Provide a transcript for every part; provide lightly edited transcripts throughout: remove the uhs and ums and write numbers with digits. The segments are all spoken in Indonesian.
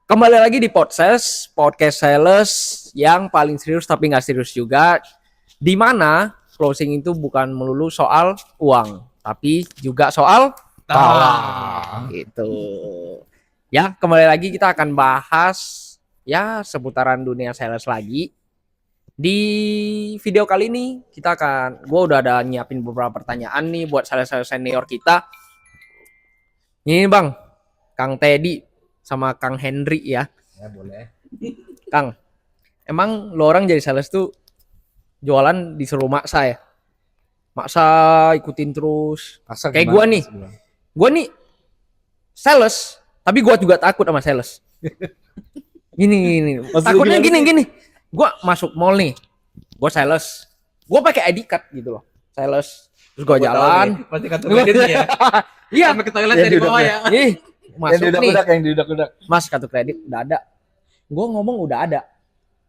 Kembali lagi di podcast sales yang paling serius tapi nggak serius juga. Di mana closing itu bukan melulu soal uang, tapi juga soal tawa. Gitu. Ya, kembali lagi kita akan bahas ya seputaran dunia sales lagi. Di video kali ini gue udah ada nyiapin beberapa pertanyaan nih buat sales-sales senior kita. Ini bang, Kang Teddy sama Kang Henry ya. Ya boleh. Kang, emang lo orang jadi sales tuh jualan disuruh maksa ya? Maksa ikutin terus. Asal Kayak gimana? gue nih, sales, tapi gue juga takut sama sales. Gini. Takutnya gini. Gue masuk mall nih, gue sales. Gue pakai ID card gitu loh, sales. Terus gue jalan. Pasti kartu kredit ya. Iya. Sampai ke toilet dari bawah ya. Ih, masuk nih. Yang diudak-udak. Mas, kartu kredit udah ada. Gue ngomong udah ada.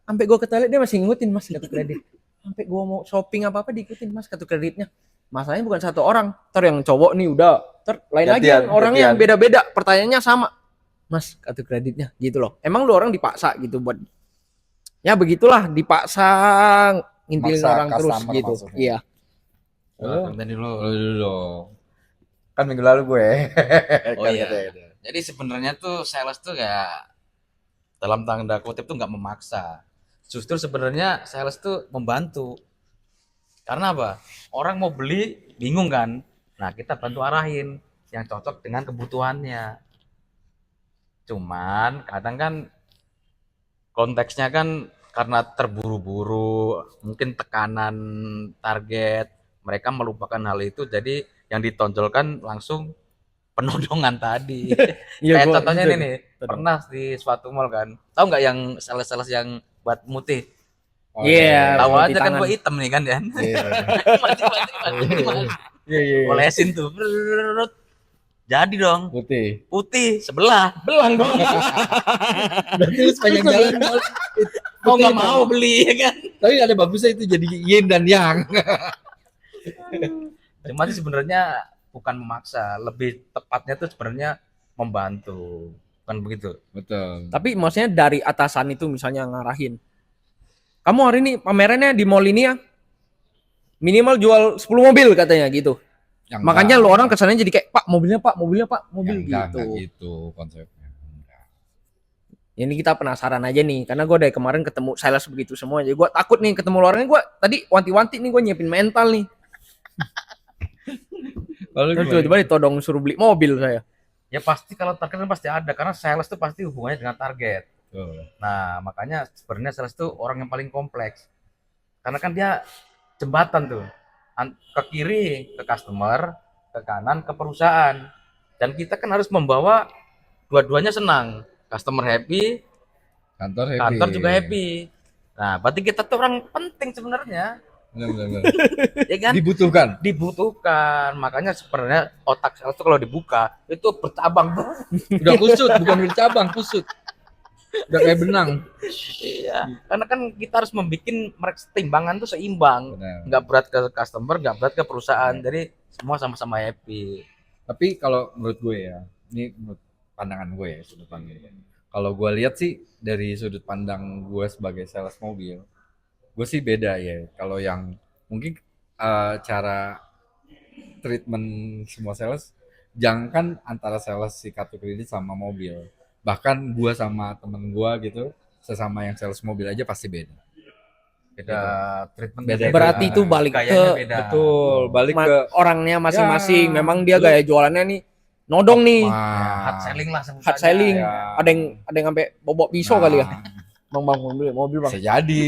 Sampai gue ke toilet dia masih ngikutin mas kartu kredit. Sampai gue mau shopping apa diikutin mas kartu kreditnya. Masalahnya bukan satu orang. Ntar yang cowok nih udah. Ntar lain lagi yang orangnya yang beda-beda. Pertanyaannya sama. Mas kartu kreditnya gitu loh. Emang lu orang dipaksa gitu buat. Ya begitulah dipaksa ngintilin orang terus gitu. Maksudnya. Iya. Tadi dulu. Kan minggu lalu gue. Oh iya. Jadi sebenarnya tuh sales tuh ya dalam tanda kutip tuh nggak memaksa. Justru sebenarnya sales tuh membantu. Karena apa? Orang mau beli bingung kan. Nah, kita bantu arahin yang cocok dengan kebutuhannya. Cuman kadang kan konteksnya kan karena terburu-buru, mungkin tekanan target, mereka melupakan hal itu, jadi yang ditonjolkan langsung penodongan tadi. Kayak contohnya ini nih, pernah di suatu mall kan, tahu nggak yang sales-sales yang buat mutih? Iya. Tahu aja kan gua hitam nih kan ya. Mati. Iya. Olesin tuh. Jadi dong. Putih sebelah. Belang dong. Berarti lu sepanjang jalan Mau nggak mau beli ya kan? tapi ada bagusnya itu jadi yin dan yang. Cuma sih sebenarnya bukan memaksa, lebih tepatnya tuh sebenarnya membantu, bukan begitu? Betul. Tapi maksudnya dari atasan itu misalnya ngarahin. Kamu hari ini pamerannya di mall ini ya, minimal jual 10 mobil katanya gitu. Yang Makanya lu orang kesannya jadi kayak mobil yang gitu. Enggak gitu konsepnya. Ini kita penasaran aja nih, karena gue dari kemarin ketemu sales begitu semua, jadi gue takut nih ketemu lu orangnya. Gue tadi wanti-wanti nih, gue nyiapin mental nih. Lalu tiba-tiba ditodong suruh beli mobil saya. Ya pasti kalau target kan pasti ada, karena sales tuh pasti hubungannya dengan target. Nah makanya sebenarnya sales tuh orang yang paling kompleks, karena kan dia jembatan tuh ke kiri ke customer, ke kanan ke perusahaan, dan kita kan harus membawa dua-duanya senang, customer happy, kantor juga happy. Nah berarti kita tuh orang penting sebenarnya. Benar. Ya kan? Dibutuhkan. Makanya sebenarnya otak sales tuh kalau dibuka itu bercabang. Udah kusut, bukan bercabang, kusut. Udah kayak benang. Iya. Karena kan kita harus membuat timbangan tuh seimbang. Nggak berat ke customer, nggak berat ke perusahaan. Jadi semua sama-sama happy. Tapi kalau menurut gue ya, ini menurut pandangan gue ya, sudut pandang gue. Kalau gue lihat sih dari sudut pandang gue sebagai sales mobil, gue sih beda ya. Kalau yang mungkin cara treatment semua sales, jangan antara sales si kartu kredit sama mobil. Bahkan gue sama temen gue gitu, sesama yang sales mobil aja pasti beda. Beda treatment. Berarti itu balik ke beda. Betul, balik ke orangnya masing-masing. Ya, Memang dia gaya jualannya nih nodong nih. Hard selling lah sebutannya. Hard selling. Ya. Ada yang sampai bobok pisau kali ya. Bang mobil bang. Bisa jadi.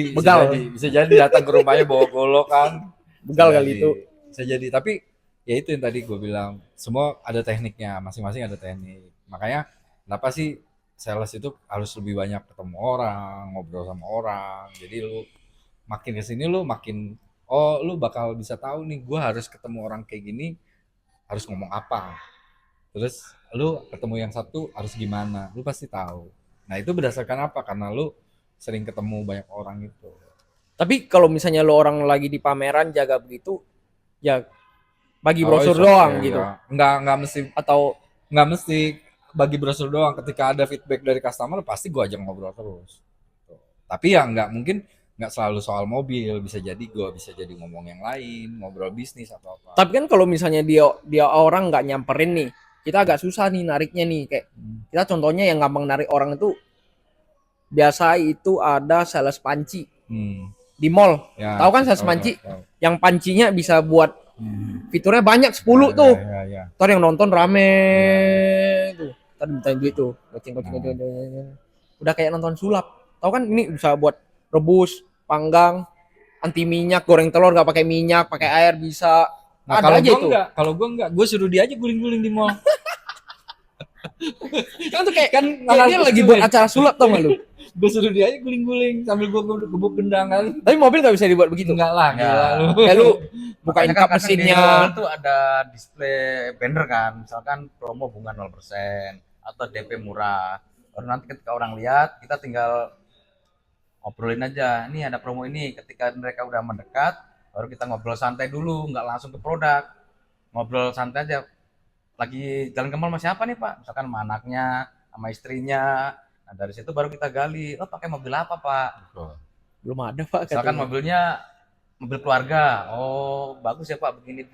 Bisa jadi datang ke rumahnya bawa golok kan. Begal kali itu. Bisa jadi, tapi ya itu yang tadi gue bilang, semua ada tekniknya, masing-masing ada teknik. Makanya kenapa sih sales itu harus lebih banyak ketemu orang, ngobrol sama orang. Jadi lu makin kesini lu makin lu bakal bisa tahu nih, gue harus ketemu orang kayak gini harus ngomong apa. Terus lu ketemu yang satu harus gimana, lu pasti tahu. Nah itu berdasarkan apa? Karena lu sering ketemu banyak orang itu. Tapi kalau misalnya lo orang lagi di pameran jaga begitu, ya bagi brosur doang gitu. Ya. Enggak mesti, atau nggak mesti bagi brosur doang. Ketika ada feedback dari customer pasti gue ajak ngobrol terus. Tuh. Tapi ya nggak selalu soal mobil, bisa jadi ngomong yang lain, ngobrol bisnis atau apa. Tapi kan kalau misalnya dia orang nggak nyamperin nih, kita agak susah nih nariknya nih. Kayak kita contohnya yang gampang narik orang itu biasa itu ada sales panci di mall. Ya, Tahu kan sales panci? Yang pancinya bisa buat fiturnya banyak 10 tuh. Ya. Ntar yang nonton rame tuh. Ntar mintain duit tuh. Goceng. Udah kayak nonton sulap. Tahu kan ini bisa buat rebus, panggang, anti minyak, goreng telur nggak pakai minyak, pakai air bisa. Nah, Ada aja itu. Kalau gue enggak, gue suruh dia aja guling-guling di mall. Kan tuh kayak dia lagi buat acara sulap tau gak lu? Gue suruh dia aja guling-guling sambil gue gebuk gendang kan. Tapi mobil nggak bisa dibuat begitu. Enggak lah, Enggak. gila lu. Kayak lu bukain Makanya kap kan di mesinnya. mobil tuh ada display banner kan, misalkan promo bunga 0% atau DP murah. Baru nanti ketika orang lihat, kita tinggal ngobrolin aja. Ini ada promo ini. Ketika mereka udah mendekat, baru kita ngobrol santai dulu, nggak langsung ke produk. Ngobrol santai aja. Lagi jalan ke mall sama siapa nih Pak? Misalkan sama anaknya, sama istrinya. Nah dari situ baru kita gali. Oh pakai mobil apa Pak? Belum ada Pak. Misalkan katanya. mobilnya mobil keluarga. Oh bagus ya Pak begini.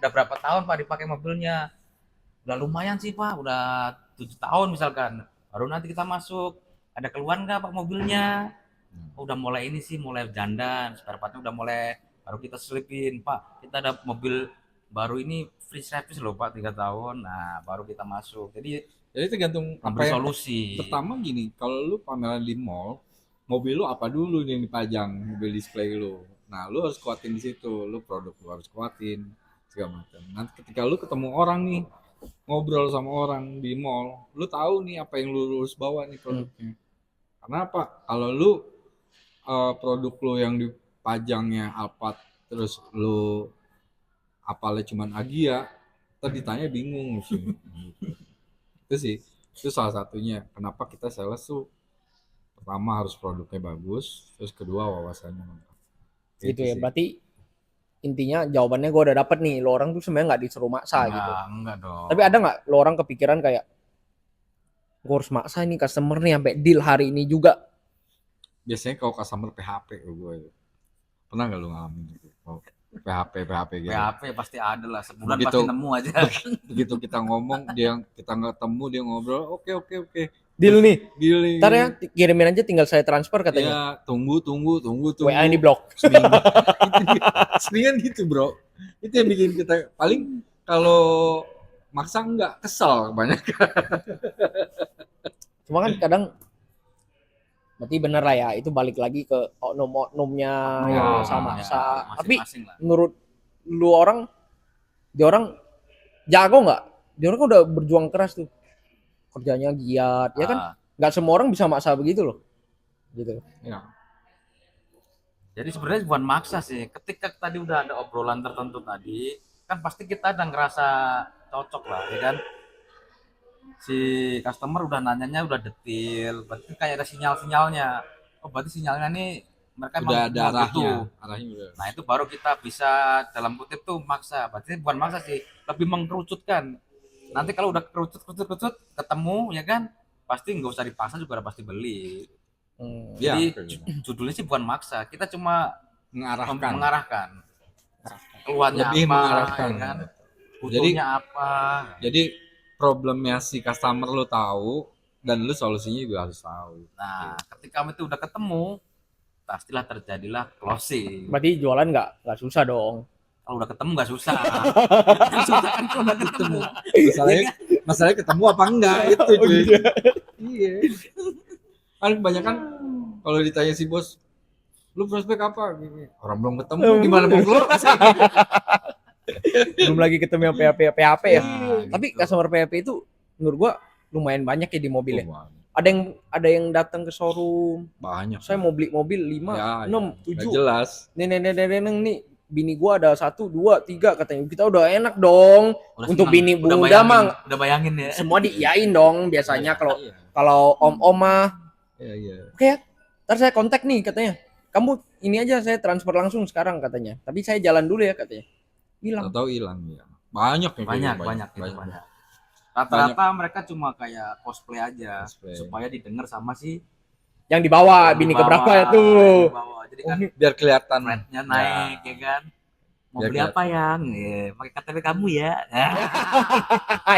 Udah berapa tahun Pak dipakai mobilnya? Udah lumayan sih Pak. Udah 7 tahun misalkan. Baru nanti kita masuk. Ada keluhan nggak Pak mobilnya? Oh, udah mulai ini sih mulai jandan. Spare partnya udah mulai. Baru kita selipin Pak. Kita ada mobil baru ini free service loh Pak 3 tahun. Nah baru kita masuk. Jadi tergantung Ambil apa yang solusi. pertama gini, kalau lu pameran di mall, mobil lu apa dulu nih yang dipajang, mobil display lu. Nah, lu harus kuatin di situ, lu produk lu harus kuatin segala macam. Nanti ketika lu ketemu orang nih, ngobrol sama orang di mall, lu tahu nih apa yang lu harus bawa nih produknya. Karena apa? Kalau lu produk lu yang dipajangnya Alphard, terus lu apalnya cuman Agia, ntar ditanya bingung sih. Itu sih, itu salah satunya kenapa kita sales tuh pertama harus produknya bagus, terus kedua wawasannya mantap. Gitu Itu ya. sih. Berarti intinya jawabannya gue udah dapet nih. Lo orang tuh sebenarnya nggak disuruh maksa gitu. Enggak dong. Tapi ada nggak lo orang kepikiran kayak gue harus maksa nih customer nih sampai deal hari ini juga? Biasanya kalau customer PHP gue, pernah nggak lu ngalamin gitu? Oh, PHP gitu. PHP pasti ada lah, sebulan Begitu. pasti nemu aja. Begitu kita ngomong, kita nggak temu, dia ngobrol, oke. Deal nih. Deal nih. Ntar ya kirimin aja tinggal saya transfer katanya. Ya, tunggu. WA ini blok. Seminggu. Seringan gitu bro. Itu yang bikin kita paling kalau maksa enggak kesel kebanyakan. Cuma kan kadang berarti bener lah ya, itu balik lagi ke oknum-oknumnya yang sama maksa. Tapi masing-masing lah. menurut lu orang, dia orang jago nggak? Dia orang kan udah berjuang keras tuh, kerjanya giat, ya kan? Nggak semua orang bisa maksa begitu loh, gitu. Ya. Jadi sebenarnya bukan maksa sih. Ketika tadi udah ada obrolan tertentu tadi, kan pasti kita ada ngerasa cocok lah, ya kan? Si customer udah nanyanya udah detail, berarti kayak ada sinyal-sinyalnya. Oh berarti sinyalnya nih mereka Udah emang ada mau arahnya. gitu. Arahnya udah. Nah itu baru kita bisa dalam kutip tuh maksa. Berarti bukan maksa sih, lebih mengkerucutkan. Nanti kalau udah kerucut ketemu ya kan, pasti nggak usah dipaksa juga udah pasti beli. Ya, Jadi judulnya sih bukan maksa, kita cuma mengarahkan. Keluarnya Lebih apa, mengarahkan. ya kan? Butuhnya apa. Jadi problemnya si customer lu tahu dan lu solusinya juga harus tahu. Nah, ketika itu udah ketemu, pastilah terjadilah closing. Berarti jualan nggak susah dong. Kalau udah ketemu nggak susah. Yang susah kan kalau udah ketemu. Masalahnya ketemu apa enggak itu cuy. Iya. Kan kebanyakan kalau ditanya si bos, lu prospek apa? Orang belum ketemu, gimana mau keluar? Belum lagi ketemu yang PHP ya. Nah, Tapi gitu. customer PHP itu menurut gua lumayan banyak ya di mobilnya. Ada yang datang ke showroom. Banyak. Saya mau beli mobil 5, Ya, 6, ya. 7. Jelas. Nih bini gua ada 1, 2, 3 katanya. Kita udah enak dong. Untuk senang. bini udah muda mah udah bayangin ya. semua diiyain dong biasanya kalau Iya. kalau om-om mah. Iya. Oke ya. Ntar saya kontak nih katanya. Kamu ini aja saya transfer langsung sekarang katanya. Tapi saya jalan dulu ya katanya. Hilang. Tahu hilang ya. Banyak yang kayak Banyak, gitu, banyak. Rata-rata mereka cuma kayak cosplay aja Cosplay. supaya didengar sama si Yang dibawa yang bini dibawa, keberapa ya yang tuh. dibawa. Jadi kan Biar kelihatan rate-nya naik ya kan. Mau Biar beli apa yang? Pakai KTP kamu ya.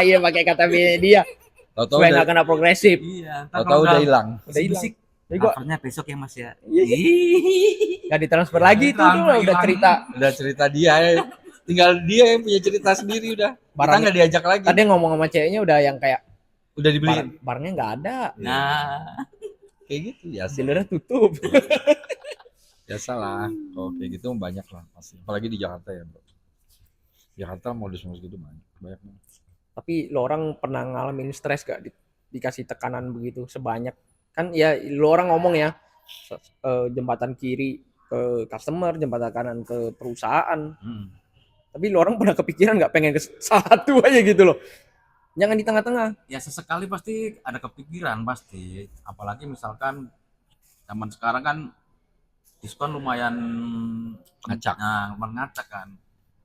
Iya pakai kata dia. Tahu-tahu Supaya udah, nggak kena progresif. Iya, tahu-tahu udah hilang. Udah hilang. bisik. Jadi gua Covernya besok ya Mas ya. nggak ditransfer lagi tuh Transfer udah hilang. cerita. Udah cerita dia ya. Tinggal dia yang punya cerita sendiri udah. Kita Barang- nggak diajak lagi. Tadi ngomong sama ceweknya udah yang kayak Udah dibeliin. barangnya nggak ada. Nah, Kayak gitu ya. Dealernya tutup. Biasalah. Kalau kayak gitu banyak lah pasti. Apalagi di Jakarta ya, Bro. Jakarta modus-modus gitu banyak. Banyak banget. Tapi lo orang pernah ngalamin stres gak dikasih tekanan begitu sebanyak? Kan ya lo orang ngomong ya jembatan kiri ke customer, jembatan kanan ke perusahaan. Tapi lo orang pernah kepikiran nggak pengen ke satu aja gitu loh? Jangan di tengah-tengah. ya sesekali pasti ada kepikiran pasti. Apalagi misalkan zaman sekarang kan diskon lumayan Ngacak. Nah, lumayan ngacak kan.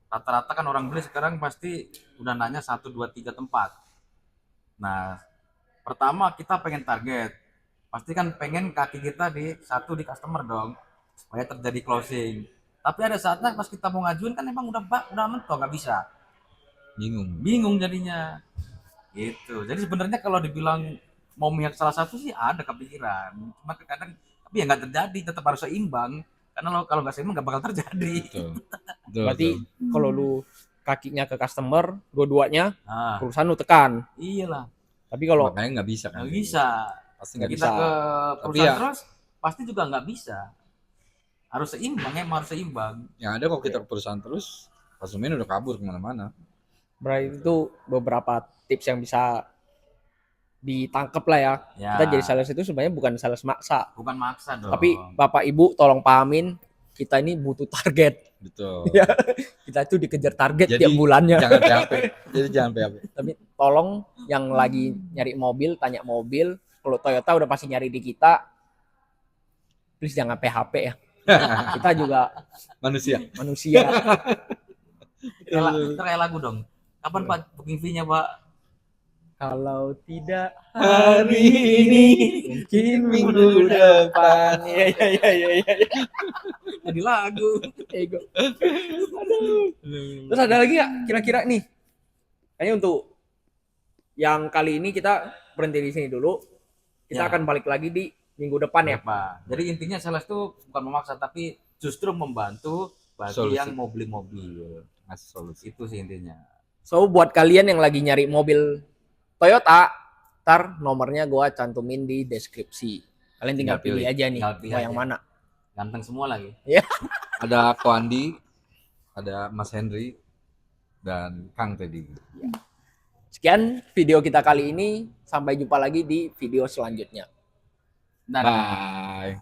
Rata-rata kan orang beli sekarang pasti udah nanya 1, 2, 3 tempat. Nah, pertama kita pengen target. Pasti kan pengen kaki kita di satu di customer dong, supaya terjadi closing. Tapi ada saatnya pas kita mau ngajuin kan emang udah mentok nggak bisa. Bingung jadinya. Gitu. Jadi sebenarnya kalau dibilang mau memihak salah satu sih ada kepikiran. Cuma kadang tapi ya nggak terjadi, tetap harus seimbang. Karena kalau nggak seimbang nggak bakal terjadi. Betul. Betul, Berarti betul. kalau lu kakinya ke customer, dua-duanya Nah, perusahaan lu tekan. iyalah, Tapi kalau Makanya nggak bisa kan. nggak bisa. Pasti nggak Kita bisa. ke Tapi perusahaan ya- terus pasti juga nggak bisa. Harus seimbang, emang harus seimbang. Yang ada kalau kita ke perusahaan terus, konsumen udah kabur kemana-mana. berarti itu beberapa tips yang bisa ditangkap lah ya. Ya, Kita jadi sales itu sebenarnya bukan sales maksa. bukan maksa dong. Tapi Bapak Ibu tolong pahamin kita ini butuh target. Betul. Ya, kita itu dikejar target Jadi, tiap bulannya. Jangan PHP. Jadi jangan PHP. Tapi tolong yang lagi nyari mobil, tanya mobil. Kalau Toyota udah pasti nyari di kita. Please jangan PHP ya. Kita juga Manusia. manusia. Kita kayak lagu dong. Kapan Pak booking fee-nya Pak? Kalau tidak Hari ini, mungkin minggu depan. Iya iya iya iya. Iya. Jadi lagu. Ego. Terus ada lagi nggak kira-kira nih? Kayaknya untuk yang kali ini kita berhenti di sini dulu. Kita Ya. akan balik lagi di minggu depan ya. Pak. Jadi intinya sales itu bukan memaksa tapi justru membantu bagi Solusi. yang mau beli mobil. Ngasih solusi. Itu sih intinya. So buat kalian yang lagi nyari mobil Toyota, ntar nomornya gua cantumin di deskripsi. Kalian tinggal pilih aja nih Tinggal pilih mau yang aja. mana. Ganteng semua lagi. Ada Ko Andi, ada Mas Henry, dan Kang Teddy. Sekian video kita kali ini. Sampai jumpa lagi di video selanjutnya. Dan Bye.